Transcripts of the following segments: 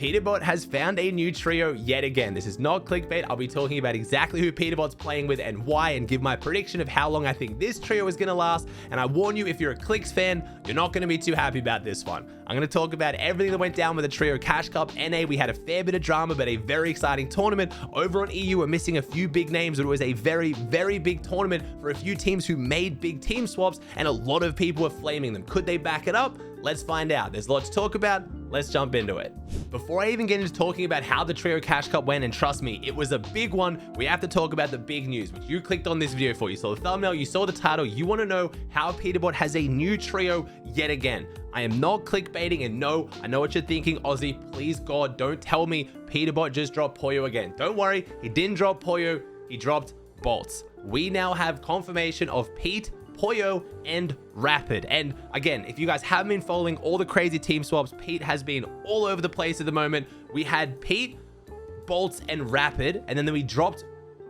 Peterbot has found a new trio yet again. This is not clickbait. I'll be talking about exactly who Peterbot's playing with and why, and give my prediction of how long I think this trio is going to last. And I warn you, if you're a Clix fan, you're not going to be too happy about this one. I'm going to talk about everything that went down with the Trio Cash Cup. NA, we had a fair bit of drama, but a very exciting tournament. Over on EU, we're missing a few big names, but it was a very, very big tournament for a few teams who made big team swaps, and a lot of people were flaming them. Could they back it up? Let's find out. There's a lot to talk about. Let's jump into it. Before I even get into talking about how the Trio Cash Cup went, and trust me, it was a big one, we have to talk about the big news, which you clicked on this video for. You saw the thumbnail, you saw the title, you want to know how Peterbot has a new trio yet again. I am not clickbaiting, and no, I know what you're thinking, Aussie, please God, don't tell me Peterbot just dropped Pollo again. Don't worry, he didn't drop Pollo, he dropped Bolts. We now have confirmation of Pete, Pollo, and Rapid. And again, if you guys haven't been following all the crazy team swaps, Pete has been all over the place at the moment. We had Pete, Bolts, and Rapid, and then we dropped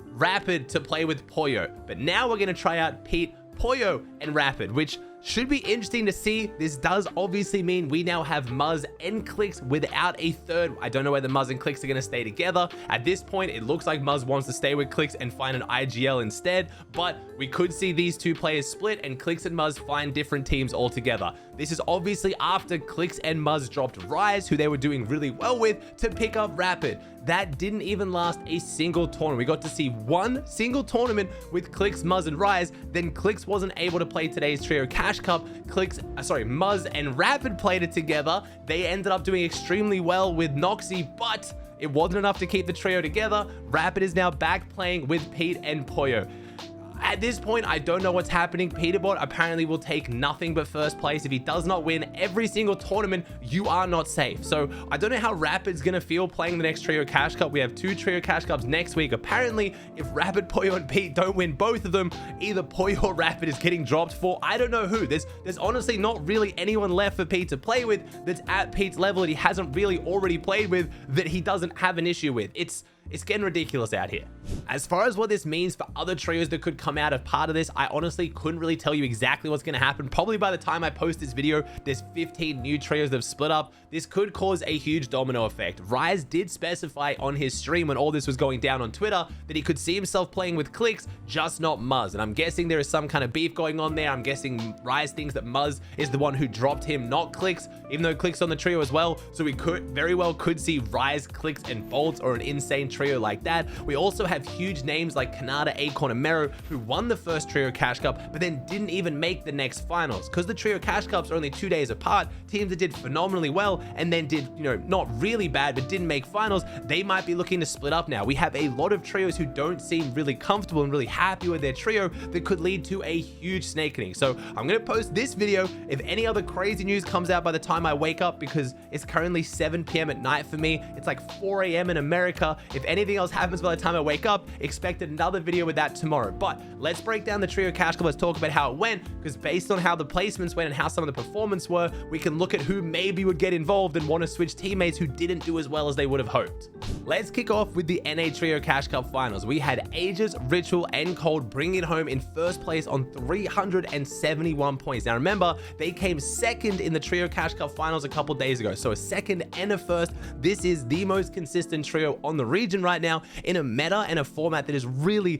Rapid to play with Pollo. But now we're going to try out Pete, Pollo, and Rapid, which should be interesting to see. This does obviously mean we now have Muzz and Clix without a third. I don't know whether Muzz and Clix are going to stay together. At this point, it looks like Muzz wants to stay with Clix and find an IGL instead, but we could see these two players split and Clix and Muzz find different teams altogether. This is obviously after Clix and Muzz dropped Rise, who they were doing really well with, to pick up Rapid. That didn't even last a single tournament. We got to see one single tournament with Clix, Muzz, and Rise. Then Clix wasn't able to play today's Trio Cash Cup. Muzz and Rapid played it together. They ended up doing extremely well with Noxy, but it wasn't enough to keep the trio together. Rapid is now back playing with Pete and Pollo. At this point, I don't know what's happening. Peterbot apparently will take nothing but first place. If he does not win every single tournament, you are not safe. So I don't know how Rapid's going to feel playing the next Trio Cash Cup. We have 2 Trio Cash Cups next week. Apparently, if Rapid, Pollo, and Pete don't win both of them, either Pollo or Rapid is getting dropped for I don't know who. There's honestly not really anyone left for Pete to play with that's at Pete's level that he hasn't really already played with that he doesn't have an issue with. It's getting ridiculous out here. As far as what this means for other trios that could come out of part of this, I honestly couldn't really tell you exactly what's going to happen. Probably by the time I post this video, there's 15 new trios that have split up. This could cause a huge domino effect. Rise did specify on his stream when all this was going down on Twitter that he could see himself playing with Clix, just not Muzz. And I'm guessing there is some kind of beef going on there. I'm guessing Rise thinks that Muzz is the one who dropped him, not Clix, even though Clix on the trio as well. So we could very well see Rise, Clix, and Bolts, or an insane trio like that. We also have huge names like Kanata, Acorn, and Mero, who won the first Trio Cash Cup, but then didn't even make the next finals. Because the Trio Cash Cups are only 2 days apart, teams that did phenomenally well and then did, not really bad, but didn't make finals, they might be looking to split up now. We have a lot of trios who don't seem really comfortable and really happy with their trio that could lead to a huge snakening. So I'm going to post this video if any other crazy news comes out by the time I wake up, because it's currently 7 p.m. at night for me. It's like 4 a.m. in America. If anything else happens by the time I wake up, expect another video with that tomorrow. But let's break down the Trio Cash Cup. Let's talk about how it went, because based on how the placements went and how some of the performance were, we can look at who maybe would get involved and want to switch teammates who didn't do as well as they would have hoped. Let's kick off with the NA Trio Cash Cup finals. We had Aegis, Ritual, and Cold bringing it home in first place on 371 points. Now remember, they came second in the Trio Cash Cup finals a couple days ago. So a second and a first. This is the most consistent trio on the region right now, in a meta and a format that is really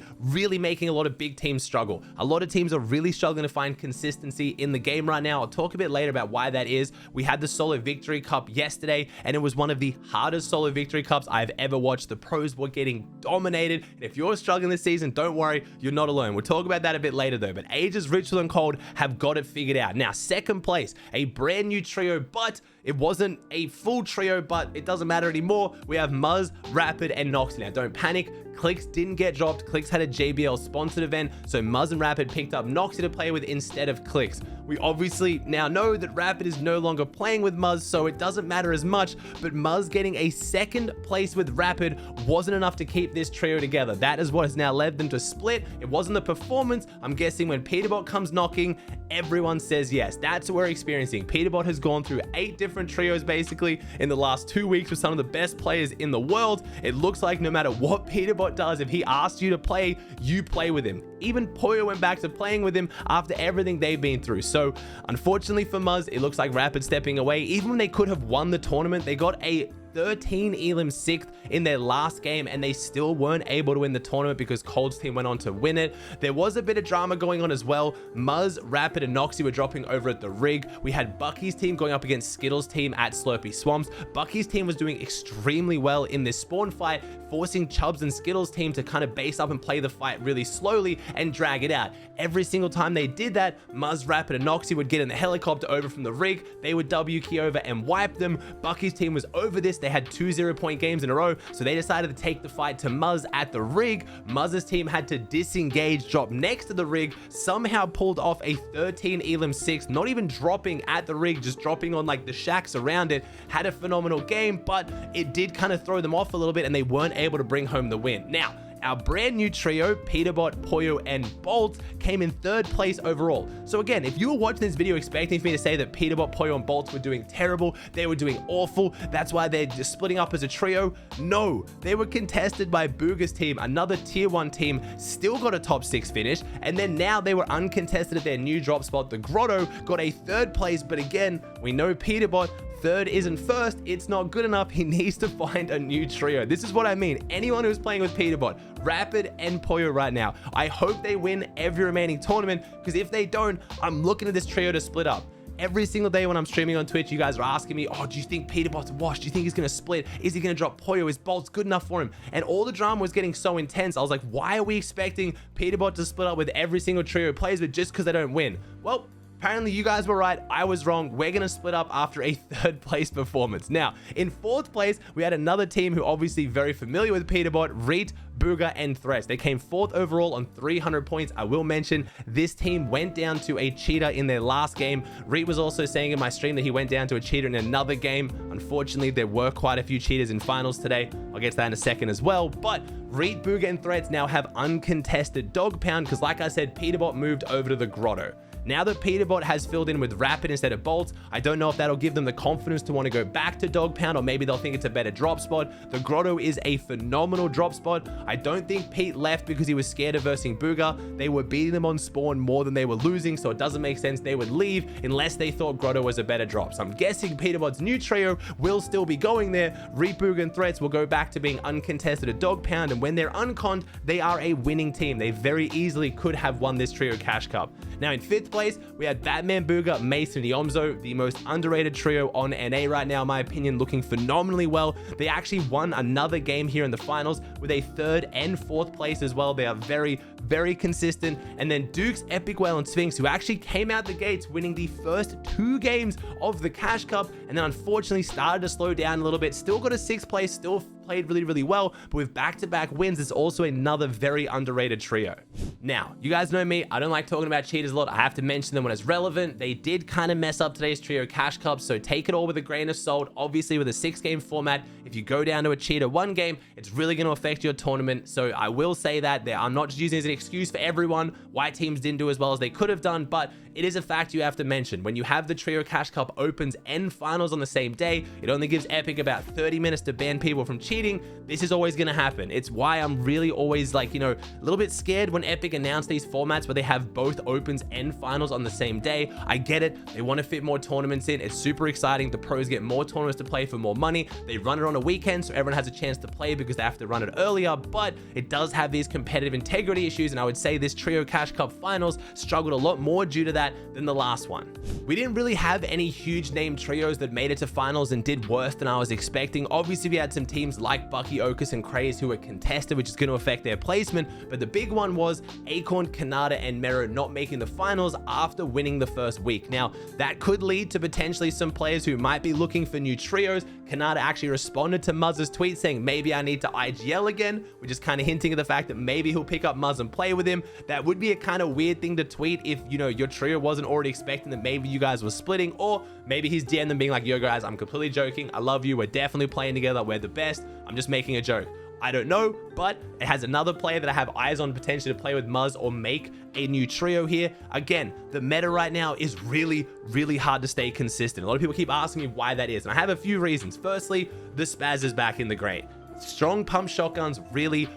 making a lot of big teams struggle. A lot of teams are really struggling to find consistency in the game right now. I'll talk a bit later about why that is. We had the Solo Victory Cup yesterday, and it was one of the hardest Solo Victory Cups I've ever watched. The pros were getting dominated, and if you're struggling this season, don't worry, you're not alone. We'll talk about that a bit later though, but Aegis, Ritual, and Cold have got it figured out. Now, second place, a brand new trio, but it wasn't a full trio, but it doesn't matter anymore. We have Muzz, Rapid, and Noxy. Now, don't panic. Clix didn't get dropped. Clix had a JBL sponsored event, so Muzz and Rapid picked up Noxy to play with instead of Clix. We obviously now know that Rapid is no longer playing with Muzz, so it doesn't matter as much, but Muzz getting a second place with Rapid wasn't enough to keep this trio together. That is what has now led them to split. It wasn't the performance. I'm guessing when Peterbot comes knocking, everyone says yes. That's what we're experiencing. Peterbot has gone through 8 different trios basically in the last 2 weeks with some of the best players in the world. It looks like no matter what Peterbot does, if he asks you to play, you play with him. Even Pollo went back to playing with him after everything they've been through. So unfortunately for Muzz, it looks like Rapid stepping away. Even when they could have won the tournament, they got a 13 elim 6th in their last game, and they still weren't able to win the tournament because Cold's team went on to win it. There was a bit of drama going on as well. Muzz, Rapid, and Noxy were dropping over at the rig. We had Bucky's team going up against Skittles' team at Slurpy Swamps. Bucky's team was doing extremely well in this spawn fight, forcing Chubbs and Skittles' team to kind of base up and play the fight really slowly and drag it out. Every single time they did that, Muzz, Rapid, and Noxy would get in the helicopter over from the rig. They would W key over and wipe them. Bucky's team was over this. They had 2 0-point games in a row, so they decided to take the fight to Muzz at the rig. Muzz's team had to disengage, drop next to the rig, somehow pulled off a 13 elim 6, not even dropping at the rig, just dropping on like the shacks around it. Had a phenomenal game, but it did kind of throw them off a little bit and they weren't able to bring home the win. Now, our brand new trio, Peterbot, Pollo, and Bolt, came in 3rd place overall. So again, if you were watching this video expecting for me to say that Peterbot, Pollo, and Bolt were doing terrible, they were doing awful, that's why they're just splitting up as a trio, no, they were contested by Bugha's team, another tier 1 team, still got a top 6 finish, and then now they were uncontested at their new drop spot. The Grotto got a 3rd place, but again, we know Peterbot, 3rd isn't 1st. It's not good enough. He needs to find a new trio. This is what I mean. Anyone who's playing with Peterbot, Rapid, and Pollo right now, I hope they win every remaining tournament, because if they don't, I'm looking at this trio to split up. Every single day when I'm streaming on Twitch, you guys are asking me, oh, do you think Peterbot's washed? Do you think he's going to split? Is he going to drop Pollo? Is Bolt's good enough for him? And all the drama was getting so intense. I was like, why are we expecting Peterbot to split up with every single trio he plays with just because they don't win? Well, apparently you guys were right. I was wrong. We're going to split up after a 3rd place performance. Now, in 4th place, we had another team who obviously very familiar with Peterbot, Reet, Bugha, and Thresh. They came 4th overall on 300 points. I will mention this team went down to a cheater in their last game. Reet was also saying in my stream that he went down to a cheater in another game. Unfortunately, there were quite a few cheaters in finals today. I'll get to that in a second as well. But Reet, Bugha, and Threads now have uncontested dog pound because, like I said, Peterbot moved over to the Grotto. Now that Peterbot has filled in with Rapid instead of Bolt, I don't know if that'll give them the confidence to want to go back to Dog Pound, or maybe they'll think it's a better drop spot. The Grotto is a phenomenal drop spot. I don't think Pete left because he was scared of versing Bugha. They were beating them on spawn more than they were losing, so it doesn't make sense they would leave unless they thought Grotto was a better drop. So I'm guessing Peterbot's new trio will still be going there. Reet, Bugha, and Threats will go back to being uncontested at Dog Pound, and when they're unconned, they are a winning team. They very easily could have won this trio cash cup. Now in 5th place, we had Batman, Bugha, Mason, and Yomzo, the most underrated trio on NA right now, in my opinion, looking phenomenally well. They actually won another game here in the finals with a 3rd and 4th place as well. They are very, very consistent. And then Dukes, Epic Whale, and Sphinx, who actually came out the gates winning the first 2 games of the Cash Cup, and then unfortunately started to slow down a little bit. Still got a 6th place, still played really, really well, but with back-to-back wins, it's also another very underrated trio. Now, you guys know me, I don't like talking about cheaters a lot. I have to mention them when it's relevant. They did kind of mess up today's trio cash cup, so take it all with a grain of salt. Obviously, with a 6-game format, if you go down to a cheater 1 game, it's really going to affect your tournament. So I will say that I'm not just using it as an excuse for everyone why teams didn't do as well as they could have done, but it is a fact you have to mention. When you have the trio cash cup opens and finals on the same day, it only gives Epic about 30 minutes to ban people from cheating. This is always going to happen. It's why I'm really always like, a little bit scared when Epic announce these formats where they have both opens and finals on the same day. I get it. They want to fit more tournaments in. It's super exciting. The pros get more tournaments to play for more money. They run it on a weekend so everyone has a chance to play because they have to run it earlier, but it does have these competitive integrity issues, and I would say this trio cash cup finals struggled a lot more due to that than the last one. We didn't really have any huge name trios that made it to finals and did worse than I was expecting. Obviously, we had some teams like Bucky, Ocus, and Craze who were contested, which is going to affect their placement, but the big one was Acorn, Kanata, and Mero not making the finals after winning the first week. Now, that could lead to potentially some players who might be looking for new trios. Kanata actually responded to Muzz's tweet saying, maybe I need to IGL again, which is kind of hinting at the fact that maybe he'll pick up Muzz and play with him. That would be a kind of weird thing to tweet if, your trio wasn't already expecting that maybe you guys were splitting, or maybe he's DM them being like, yo guys, I'm completely joking. I love you. We're definitely playing together. We're the best. I'm just making a joke. I don't know, but it has another player that I have eyes on potentially to play with Muzz or make a new trio here. Again, the meta right now is really, really hard to stay consistent. A lot of people keep asking me why that is, and I have a few reasons. Firstly, the Spaz is back in the grade. strong pump shotguns really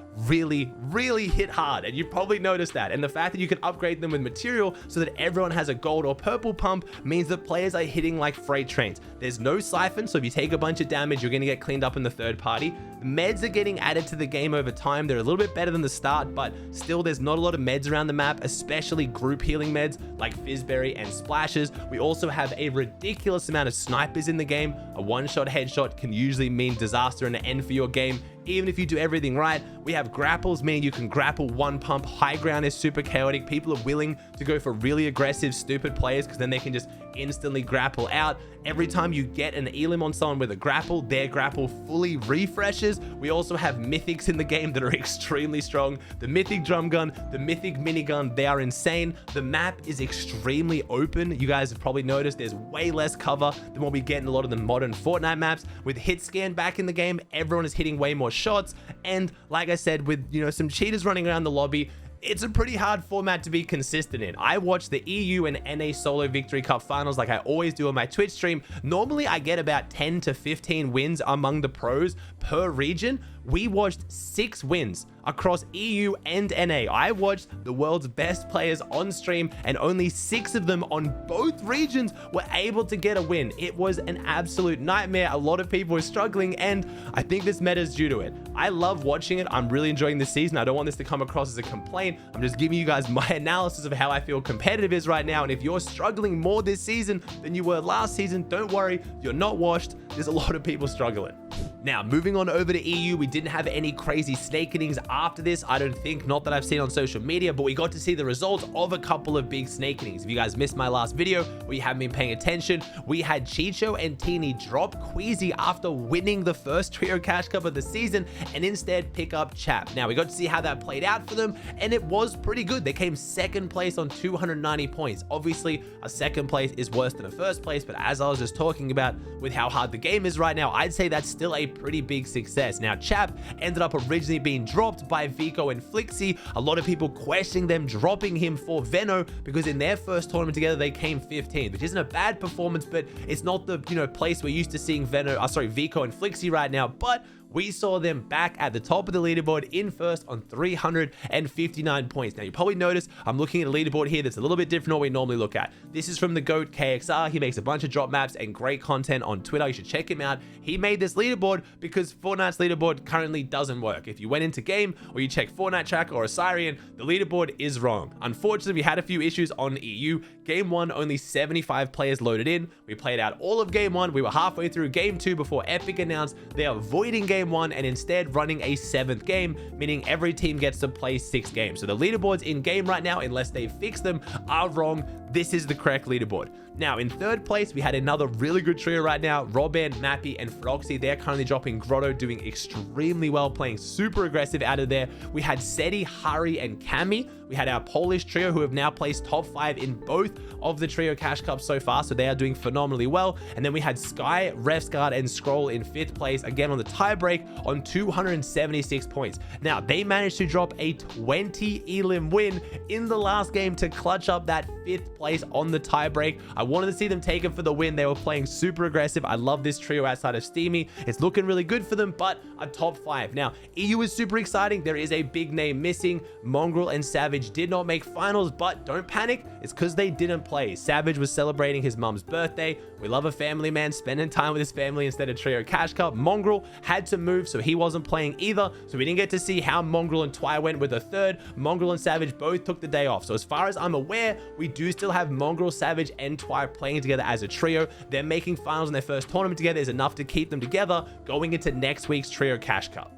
hit hard, and you've probably noticed that. And the fact that you can upgrade them with material so that everyone has a gold or purple pump means that players are hitting like freight trains. There's no siphon, so if you take a bunch of damage, you're going to get cleaned up in the third party. Meds are getting added to the game over time. They're a little bit better than the start, but still there's not a lot of meds around the map, especially group healing meds like Fizzberry and Splashes. We also have a ridiculous amount of snipers in the game. A one-shot headshot can usually mean disaster and an end for your game, even if you do everything right. We have grapples, meaning you can grapple one pump. High ground is super chaotic. People are willing to go for really aggressive, stupid players because then they can just instantly grapple out. Every time you get an elim on someone with a grapple, their grapple fully refreshes. We also have mythics in the game that are extremely strong. The mythic drum gun, the mythic minigun, they are insane. The map is extremely open. You guys have probably noticed there's way less cover than what we get in a lot of the modern Fortnite maps. With hit scan back in the game, everyone is hitting way more shots. And like I said, with some cheaters running around the lobby, it's a pretty hard format to be consistent in. I watch the EU and NA Solo Victory Cup finals like I always do on my Twitch stream. Normally, I get about 10 to 15 wins among the pros per region. We watched 6 wins across EU and NA. I watched the world's best players on stream, and only 6 of them on both regions were able to get a win. It was an absolute nightmare. A lot of people were struggling, and I think this meta is due to it. I love watching it. I'm really enjoying this season. I don't want this to come across as a complaint. I'm just giving you guys my analysis of how I feel competitive is right now. And if you're struggling more this season than you were last season, don't worry, you're not washed. There's a lot of people struggling. Now, moving on over to EU, we didn't have any crazy snake innings after this, I don't think, not that I've seen on social media, but we got to see the results of a couple of big snake innings. If you guys missed my last video or you haven't been paying attention, we had Chicho and Teeny drop Queasy after winning the first Trio Cash Cup of the season and instead pick up Chap. Now, we got to see how that played out for them, and it was pretty good. They came second place on 290 points. Obviously, a second place is worse than a first place, but as I was just talking about with how hard the game is right now, I'd say that's still a pretty big success. Now, Chap ended up originally being dropped by Vico and Flixie. A lot of people questioning them dropping him for Veno because in their first tournament together, they came 15th, which isn't a bad performance, but it's not the, place we're used to seeing Vico and Flixie right now. But we saw them back at the top of the leaderboard in first on 359 points. Now, you probably noticed I'm looking at a leaderboard here that's a little bit different than what we normally look at. This is from the GOAT KXR. He makes a bunch of drop maps and great content on Twitter. You should check him out. He made this leaderboard because Fortnite's leaderboard currently doesn't work. If you went into game or you check Fortnite Tracker or Osirian, the leaderboard is wrong. Unfortunately, we had a few issues on EU. Game 1, only 75 players loaded in. We played out all of Game 1. We were halfway through Game 2 before Epic announced they are voiding Game 1 and instead running a 7th game, meaning every team gets to play 6 games. So the leaderboards in game right now, unless they fix them, are wrong. This is the correct leaderboard. Now, in third place, we had another really good trio right now. Roban, Mappy, and Froxy. They're currently dropping Grotto, doing extremely well, playing super aggressive out of there. We had Seti, Hari, and Cami. We had our Polish trio who have now placed top 5 in both of the Trio Cash Cups so far, so they are doing phenomenally well. And then we had Sky, Refsguard, and Scroll in 5th place, again on the tiebreak on 276 points. Now, they managed to drop a 20 elim win in the last game to clutch up that 5th place on the tiebreak. I wanted to see them take it for the win. They were playing super aggressive. I love this trio outside of Steamy. It's looking really good for them, but a top 5. Now, EU is super exciting. There is a big name missing. Mongrel and Savage did not make finals, but don't panic. It's because they didn't play. Savage was celebrating his mum's birthday. We love a family man spending time with his family instead of Trio Cash Cup. Mongrel had to move, so he wasn't playing either. So we didn't get to see how Mongrel and Twy went with a third. Mongrel and Savage both took the day off. So as far as I'm aware, we do still have Mongrel, Savage, and Twy playing together as a trio. Them making finals in their first tournament together is enough to keep them together going into next week's Trio Cash Cup.